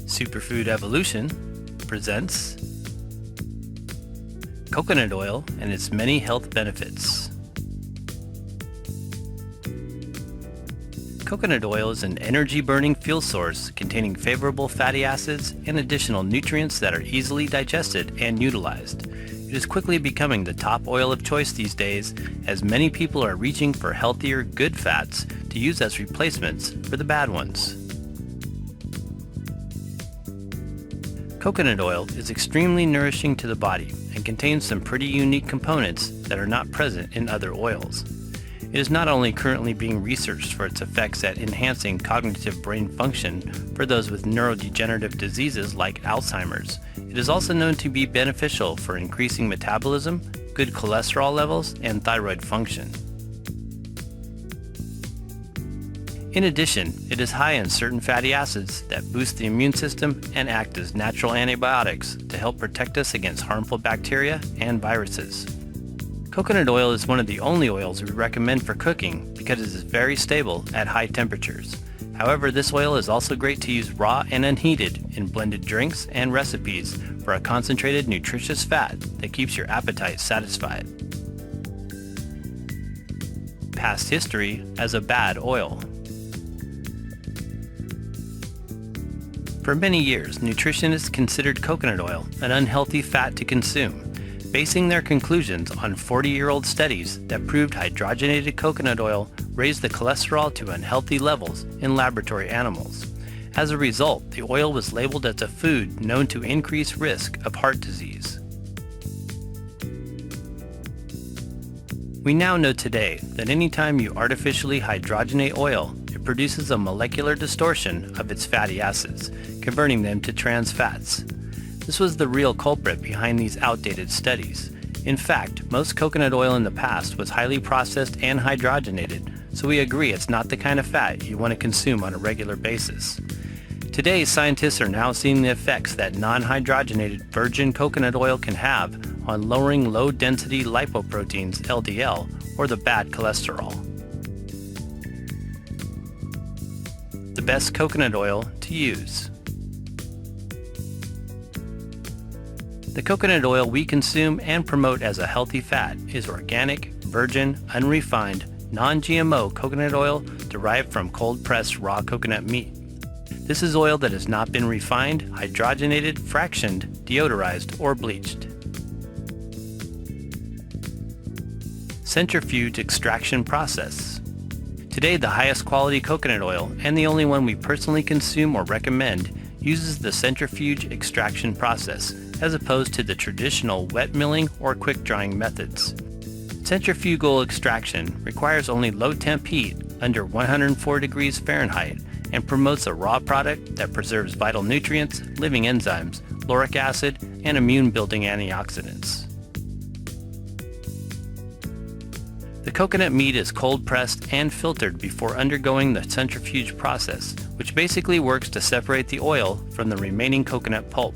Superfood Evolution presents coconut oil and its many health benefits. Coconut oil is an energy-burning fuel source containing favorable fatty acids and additional nutrients that are easily digested and utilized. It is quickly becoming the top oil of choice these days, as many people are reaching for healthier, good fats to use as replacements for the bad ones. Coconut oil is extremely nourishing to the body and contains some pretty unique components that are not present in other oils. It is not only currently being researched for its effects at enhancing cognitive brain function for those with neurodegenerative diseases like Alzheimer's, it is also known to be beneficial for increasing metabolism, good cholesterol levels, and thyroid function. In addition, it is high in certain fatty acids that boost the immune system and act as natural antibiotics to help protect us against harmful bacteria and viruses. Coconut oil is one of the only oils we recommend for cooking because it is very stable at high temperatures. However, this oil is also great to use raw and unheated in blended drinks and recipes for a concentrated, nutritious fat that keeps your appetite satisfied. Past history as a bad oil. For many years, nutritionists considered coconut oil an unhealthy fat to consume, basing their conclusions on 40-year-old studies that proved hydrogenated coconut oil raised the cholesterol to unhealthy levels in laboratory animals. As a result, the oil was labeled as a food known to increase risk of heart disease. We now know today that anytime you artificially hydrogenate oil, it produces a molecular distortion of its fatty acids, converting them to trans fats. This was the real culprit behind these outdated studies. In fact, most coconut oil in the past was highly processed and hydrogenated, so we agree it's not the kind of fat you want to consume on a regular basis. Today, scientists are now seeing the effects that non-hydrogenated virgin coconut oil can have on lowering low-density lipoproteins, LDL, or the bad cholesterol. The best coconut oil to use. The coconut oil we consume and promote as a healthy fat is organic, virgin, unrefined, non-GMO coconut oil derived from cold-pressed raw coconut meat. This is oil that has not been refined, hydrogenated, fractioned, deodorized, or bleached. Centrifuge extraction process. Today, the highest quality coconut oil, and the only one we personally consume or recommend, uses the centrifuge extraction process, as opposed to the traditional wet milling or quick drying methods. Centrifugal extraction requires only low temp heat under 104 degrees Fahrenheit and promotes a raw product that preserves vital nutrients, living enzymes, lauric acid, and immune-building antioxidants. The coconut meat is cold-pressed and filtered before undergoing the centrifuge process, which basically works to separate the oil from the remaining coconut pulp.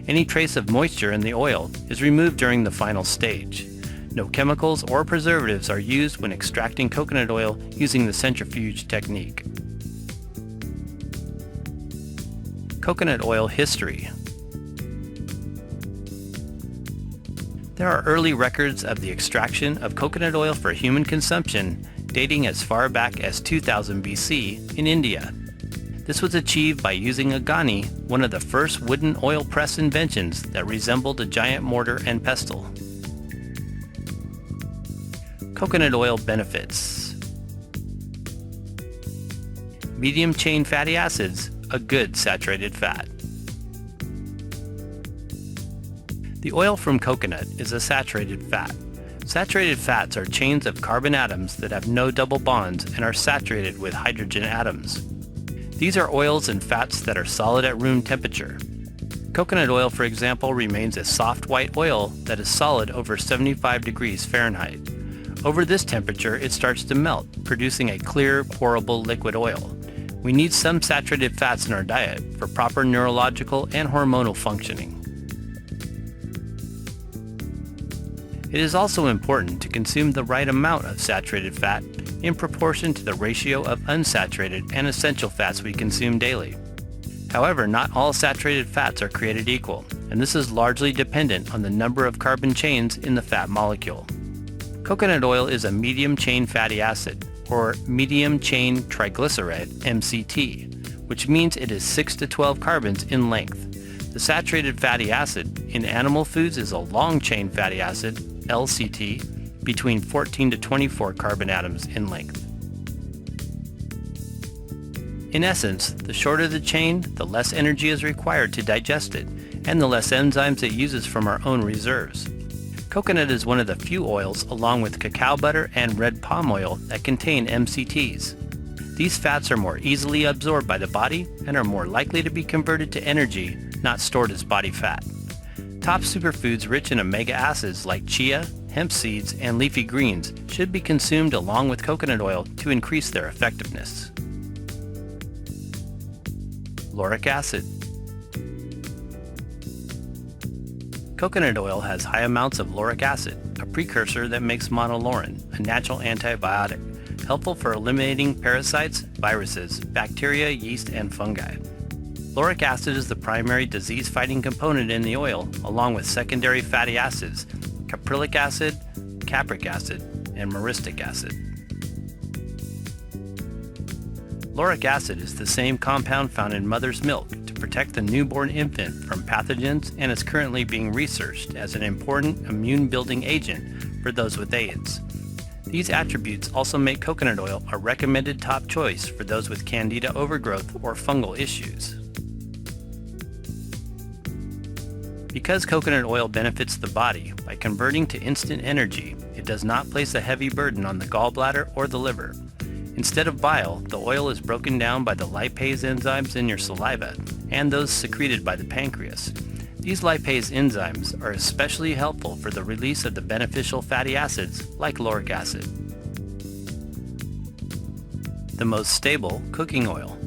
Any trace of moisture in the oil is removed during the final stage. No chemicals or preservatives are used when extracting coconut oil using the centrifuge technique. Coconut oil history. There are early records of the extraction of coconut oil for human consumption dating as far back as 2000 BC in India. This was achieved by using a ghani, one of the first wooden oil press inventions that resembled a giant mortar and pestle. Coconut oil benefits. Medium chain fatty acids, a good saturated fat. The oil from coconut is a saturated fat. Saturated fats are chains of carbon atoms that have no double bonds and are saturated with hydrogen atoms. These are oils and fats that are solid at room temperature. Coconut oil, for example, remains a soft white oil that is solid over 75 degrees Fahrenheit. Over this temperature, it starts to melt, producing a clear, pourable liquid oil. We need some saturated fats in our diet for proper neurological and hormonal functioning. It is also important to consume the right amount of saturated fat in proportion to the ratio of unsaturated and essential fats we consume daily. However, not all saturated fats are created equal, and this is largely dependent on the number of carbon chains in the fat molecule. Coconut oil is a medium-chain fatty acid, or medium-chain triglyceride, MCT, which means it is 6 to 12 carbons in length. The saturated fatty acid in animal foods is a long-chain fatty acid, LCT, between 14 to 24 carbon atoms in length. In essence, the shorter the chain, the less energy is required to digest it, and the less enzymes it uses from our own reserves. Coconut is one of the few oils, along with cacao butter and red palm oil, that contain MCTs. These fats are more easily absorbed by the body and are more likely to be converted to energy, not stored as body fat. Top superfoods rich in omega acids like chia, hemp seeds, and leafy greens should be consumed along with coconut oil to increase their effectiveness. Lauric acid. Coconut oil has high amounts of lauric acid, a precursor that makes monolaurin, a natural antibiotic, helpful for eliminating parasites, viruses, bacteria, yeast, and fungi. Lauric acid is the primary disease-fighting component in the oil, along with secondary fatty acids, caprylic acid, capric acid, and myristic acid. Lauric acid is the same compound found in mother's milk to protect the newborn infant from pathogens and is currently being researched as an important immune-building agent for those with AIDS. These attributes also make coconut oil a recommended top choice for those with candida overgrowth or fungal issues. Because coconut oil benefits the body by converting to instant energy, it does not place a heavy burden on the gallbladder or the liver. Instead of bile, the oil is broken down by the lipase enzymes in your saliva and those secreted by the pancreas. These lipase enzymes are especially helpful for the release of the beneficial fatty acids like lauric acid. The most stable cooking oil.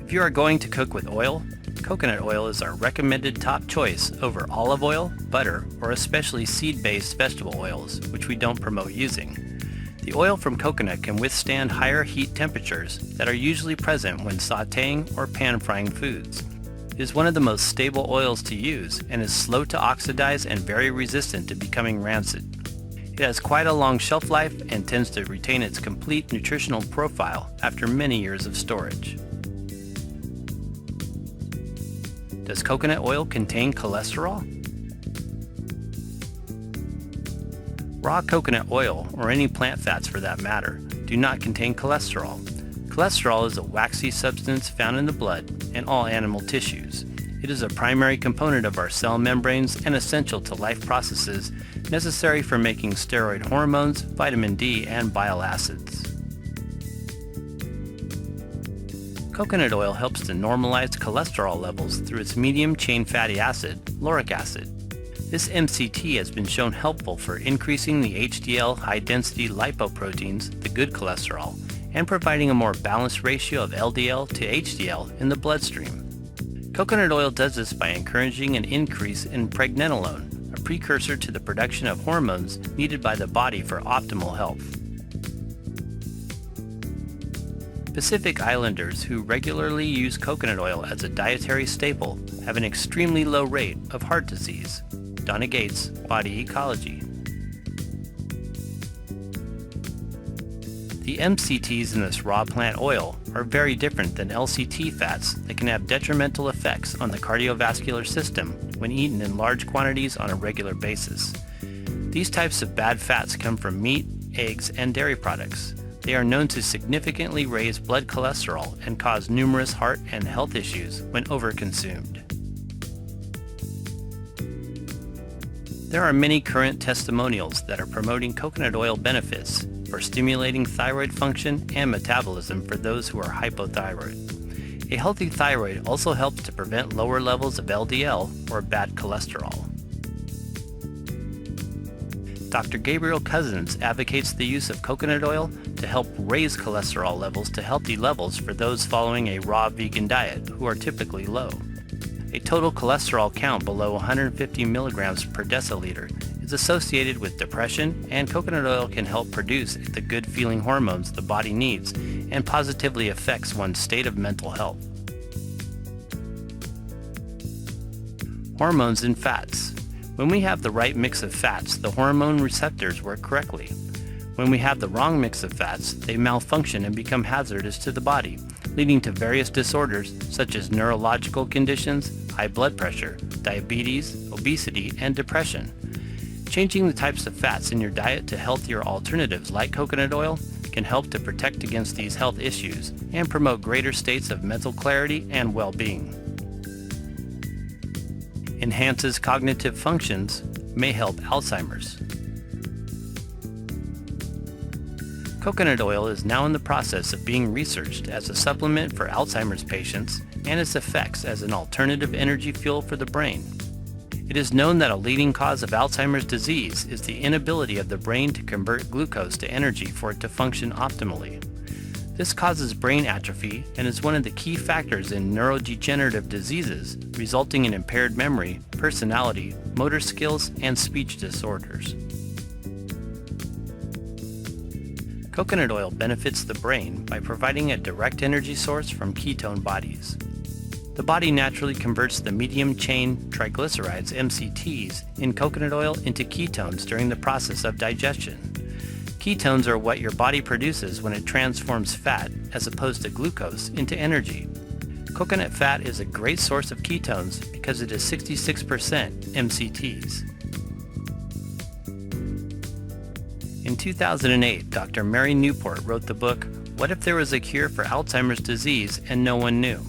If you are going to cook with oil, coconut oil is our recommended top choice over olive oil, butter, or especially seed-based vegetable oils, which we don't promote using. The oil from coconut can withstand higher heat temperatures that are usually present when sautéing or pan-frying foods. It is one of the most stable oils to use and is slow to oxidize and very resistant to becoming rancid. It has quite a long shelf life and tends to retain its complete nutritional profile after many years of storage. Does coconut oil contain cholesterol? Raw coconut oil, or any plant fats for that matter, do not contain cholesterol. Cholesterol is a waxy substance found in the blood and all animal tissues. It is a primary component of our cell membranes and essential to life processes necessary for making steroid hormones, vitamin D, and bile acids. Coconut oil helps to normalize cholesterol levels through its medium-chain fatty acid, lauric acid. This MCT has been shown helpful for increasing the HDL high-density lipoproteins, the good cholesterol, and providing a more balanced ratio of LDL to HDL in the bloodstream. Coconut oil does this by encouraging an increase in pregnenolone, a precursor to the production of hormones needed by the body for optimal health. Pacific Islanders who regularly use coconut oil as a dietary staple have an extremely low rate of heart disease. Donna Gates, Body Ecology. The MCTs in this raw plant oil are very different than LCT fats that can have detrimental effects on the cardiovascular system when eaten in large quantities on a regular basis. These types of bad fats come from meat, eggs, and dairy products. They are known to significantly raise blood cholesterol and cause numerous heart and health issues when overconsumed. There are many current testimonials that are promoting coconut oil benefits for stimulating thyroid function and metabolism for those who are hypothyroid. A healthy thyroid also helps to prevent lower levels of LDL or bad cholesterol. Dr. Gabriel Cousins advocates the use of coconut oil to help raise cholesterol levels to healthy levels for those following a raw vegan diet who are typically low. A total cholesterol count below 150 milligrams per deciliter is associated with depression, and coconut oil can help produce the good-feeling hormones the body needs and positively affects one's state of mental health. Hormones and fats. When we have the right mix of fats, the hormone receptors work correctly. When we have the wrong mix of fats, they malfunction and become hazardous to the body, leading to various disorders such as neurological conditions, high blood pressure, diabetes, obesity, and depression. Changing the types of fats in your diet to healthier alternatives like coconut oil can help to protect against these health issues and promote greater states of mental clarity and well-being. Enhances cognitive functions, may help Alzheimer's. Coconut oil is now in the process of being researched as a supplement for Alzheimer's patients and its effects as an alternative energy fuel for the brain. It is known that a leading cause of Alzheimer's disease is the inability of the brain to convert glucose to energy for it to function optimally. This causes brain atrophy and is one of the key factors in neurodegenerative diseases, resulting in impaired memory, personality, motor skills, and speech disorders. Coconut oil benefits the brain by providing a direct energy source from ketone bodies. The body naturally converts the medium-chain triglycerides, MCTs, in coconut oil into ketones during the process of digestion. Ketones are what your body produces when it transforms fat, as opposed to glucose, into energy. Coconut fat is a great source of ketones because it is 66% MCTs. In 2008, Dr. Mary Newport wrote the book, What If There Was a Cure for Alzheimer's Disease and No One Knew?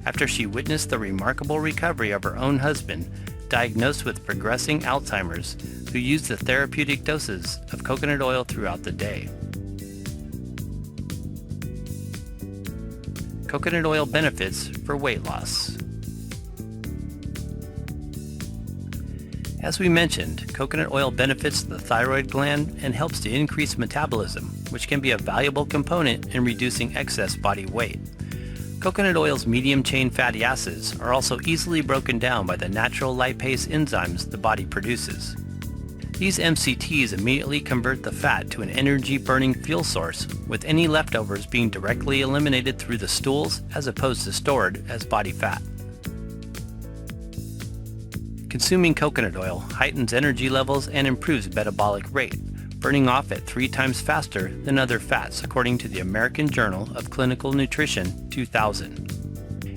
After she witnessed the remarkable recovery of her own husband, diagnosed with progressing Alzheimer's, who used the therapeutic doses of coconut oil throughout the day. Coconut oil benefits for weight loss. As we mentioned, coconut oil benefits the thyroid gland and helps to increase metabolism, which can be a valuable component in reducing excess body weight. Coconut oil's medium-chain fatty acids are also easily broken down by the natural lipase enzymes the body produces. These MCTs immediately convert the fat to an energy-burning fuel source, with any leftovers being directly eliminated through the stools as opposed to stored as body fat. Consuming coconut oil heightens energy levels and improves metabolic rate, burning off at 3 times faster than other fats, according to the American Journal of Clinical Nutrition 2000.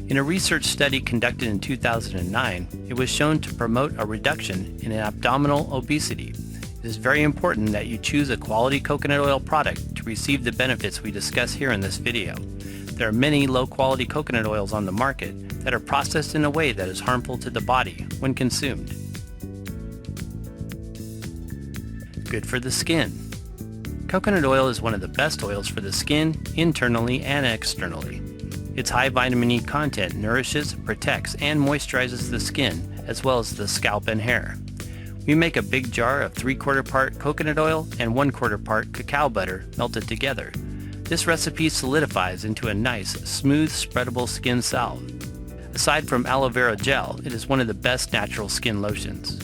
In a research study conducted in 2009, it was shown to promote a reduction in abdominal obesity. It is very important that you choose a quality coconut oil product to receive the benefits we discuss here in this video. There are many low-quality coconut oils on the market that are processed in a way that is harmful to the body when consumed. Good for the skin. Coconut oil is one of the best oils for the skin, internally and externally. Its high vitamin E content nourishes, protects, and moisturizes the skin, as well as the scalp and hair. We make a big jar of 3/4 part coconut oil and 1/4 part cacao butter melted together. This recipe solidifies into a nice, smooth, spreadable skin salve. Aside from aloe vera gel, it is one of the best natural skin lotions.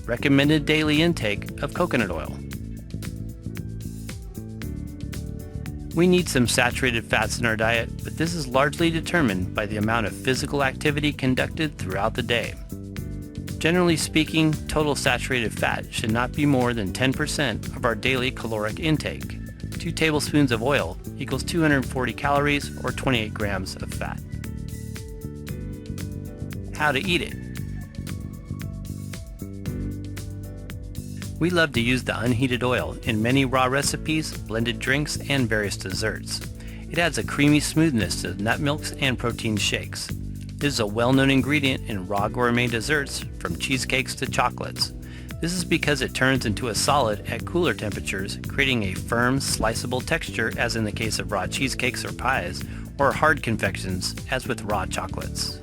Recommended daily intake of coconut oil. We need some saturated fats in our diet, but this is largely determined by the amount of physical activity conducted throughout the day. Generally speaking, total saturated fat should not be more than 10% of our daily caloric intake. 2 tablespoons of oil equals 240 calories or 28 grams of fat. How to eat it. We love to use the unheated oil in many raw recipes, blended drinks, and various desserts. It adds a creamy smoothness to nut milks and protein shakes. It is a well-known ingredient in raw gourmet desserts, from cheesecakes to chocolates. This is because it turns into a solid at cooler temperatures, creating a firm, sliceable texture as in the case of raw cheesecakes or pies, or hard confections as with raw chocolates.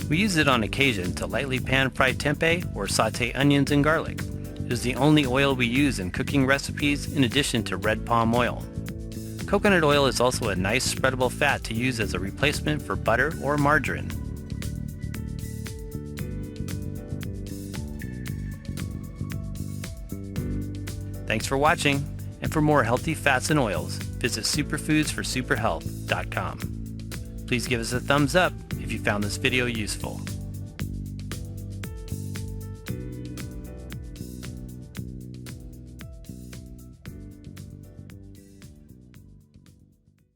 We use it on occasion to lightly pan-fry tempeh or saute onions and garlic. It is the only oil we use in cooking recipes in addition to red palm oil. Coconut oil is also a nice spreadable fat to use as a replacement for butter or margarine. Thanks for watching, and for more healthy fats and oils, visit superfoodsforsuperhealth.com. Please give us a thumbs up if you found this video useful.